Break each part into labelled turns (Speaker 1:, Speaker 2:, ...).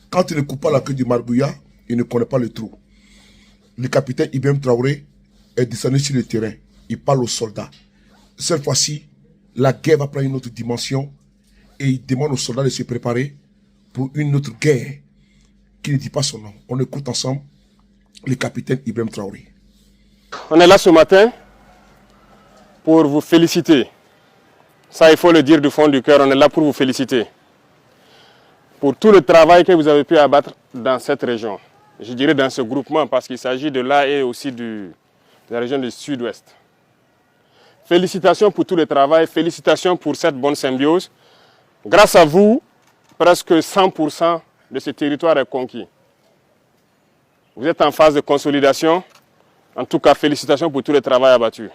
Speaker 1: Quand il ne coupe pas la queue du marbouillat, il ne connaît pas le trou. Le capitaine Ibrahim Traoré est descendu sur le terrain. Il parle aux soldats. Cette fois-ci, la guerre va prendre une autre dimension et il demande aux soldats de se préparer pour une autre guerre qui ne dit pas son nom. On écoute ensemble le capitaine Ibrahim Traoré.
Speaker 2: On est là ce matin pour vous féliciter. Ça, il faut le dire du fond du cœur, on est là pour vous féliciter. Pour tout le travail que vous avez pu abattre dans cette région. Je dirais dans ce groupement, parce qu'il s'agit de là et aussi de la région du sud-ouest. Félicitations pour tout le travail, félicitations pour cette bonne symbiose. Grâce à vous, presque 100% de ce territoire est conquis. Vous êtes en phase de consolidation. En tout cas, félicitations pour tout le travail abattu.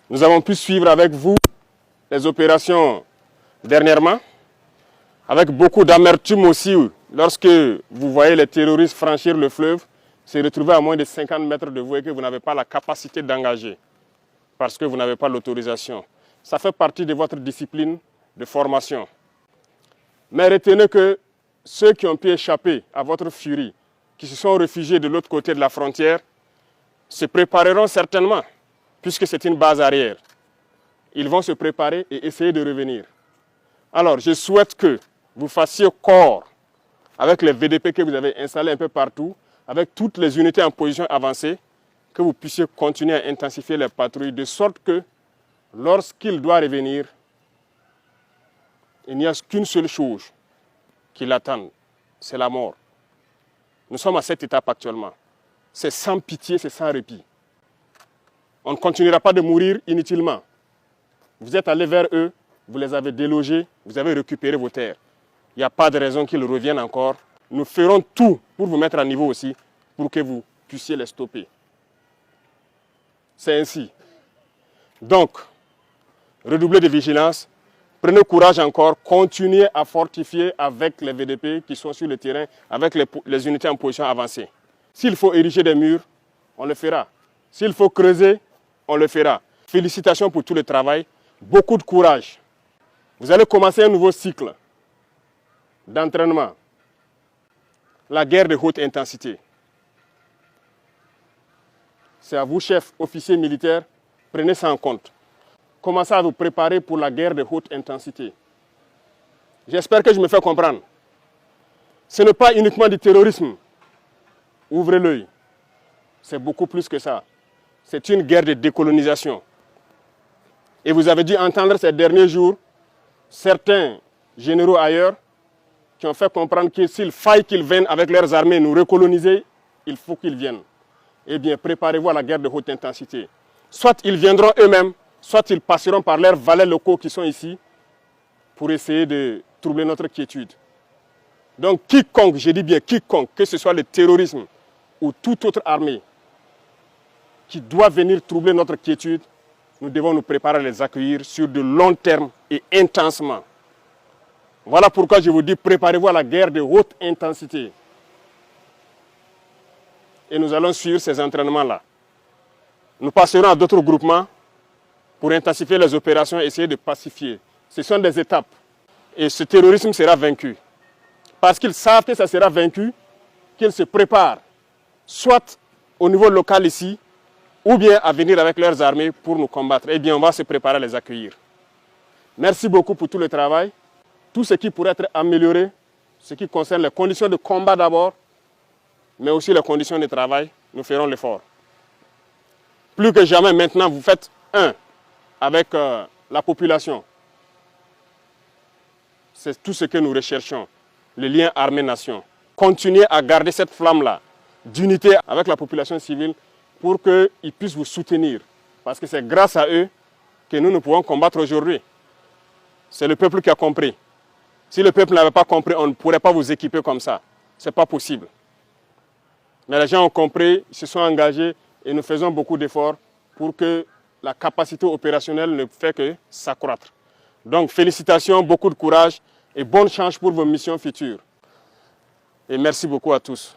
Speaker 2: Nous avons pu suivre avec vous les opérations dernièrement, avec beaucoup d'amertume aussi, lorsque vous voyez les terroristes franchir le fleuve, se retrouver à moins de 50 mètres de vous et que vous n'avez pas la capacité d'engager, parce que vous n'avez pas l'autorisation. Ça fait partie de votre discipline de formation. Mais retenez que ceux qui ont pu échapper à votre furie, qui se sont réfugiés de l'autre côté de la frontière, se prépareront certainement, puisque c'est une base arrière. Ils vont se préparer et essayer de revenir. Alors, je souhaite que vous fassiez corps avec les VDP que vous avez installés un peu partout, avec toutes les unités en position avancée, que vous puissiez continuer à intensifier les patrouilles, de sorte que, lorsqu'il doit revenir, il n'y a qu'une seule chose qui l'attend, c'est la mort. Nous sommes à cette étape actuellement. C'est sans pitié, c'est sans répit. On ne continuera pas de mourir inutilement. Vous êtes allés vers eux, vous les avez délogés, vous avez récupéré vos terres. Il n'y a pas de raison qu'ils reviennent encore. Nous ferons tout pour vous mettre à niveau aussi, pour que vous puissiez les stopper. C'est ainsi. Donc, redoublez de vigilance, prenez courage encore, continuez à fortifier avec les VDP qui sont sur le terrain, avec les unités en position avancée. S'il faut ériger des murs, on le fera. S'il faut creuser, on le fera. Félicitations pour tout le travail, beaucoup de courage. Vous allez commencer un nouveau cycle d'entraînement. La guerre de haute intensité. C'est à vous, chefs, officiers militaires, prenez ça en compte. Commencez à vous préparer pour la guerre de haute intensité. J'espère que je me fais comprendre. Ce n'est pas uniquement du terrorisme. Ouvrez l'œil. C'est beaucoup plus que ça. C'est une guerre de décolonisation. Et vous avez dû entendre ces derniers jours certains généraux ailleurs qui ont fait comprendre que s'il faille qu'ils viennent avec leurs armées nous recoloniser, il faut qu'ils viennent. Eh bien, préparez-vous à la guerre de haute intensité. Soit ils viendront eux-mêmes, soit ils passeront par leurs valets locaux qui sont ici pour essayer de troubler notre quiétude. Donc quiconque, je dis bien quiconque, que ce soit le terrorisme ou toute autre armée qui doit venir troubler notre quiétude, nous devons nous préparer à les accueillir sur de long terme et intensement. Voilà pourquoi je vous dis, préparez-vous à la guerre de haute intensité. Et nous allons suivre ces entraînements-là. Nous passerons à d'autres groupements pour intensifier les opérations et essayer de pacifier. Ce sont des étapes. Et ce terrorisme sera vaincu. Parce qu'ils savent que ça sera vaincu, qu'ils se préparent, soit au niveau local ici, ou bien à venir avec leurs armées pour nous combattre. Eh bien, on va se préparer à les accueillir. Merci beaucoup pour tout le travail. Tout ce qui pourrait être amélioré, ce qui concerne les conditions de combat d'abord, mais aussi les conditions de travail, nous ferons l'effort. Plus que jamais maintenant, vous faites un avec la population. C'est tout ce que nous recherchons, le lien armée-nation. Continuez à garder cette flamme-là d'unité avec la population civile pour qu'ils puissent vous soutenir. Parce que c'est grâce à eux que nous pouvons combattre aujourd'hui. C'est le peuple qui a compris. Si le peuple n'avait pas compris, on ne pourrait pas vous équiper comme ça. Ce n'est pas possible. Mais les gens ont compris, ils se sont engagés et nous faisons beaucoup d'efforts pour que la capacité opérationnelle ne fait que s'accroître. Donc félicitations, beaucoup de courage et bonne chance pour vos missions futures. Et merci beaucoup à tous.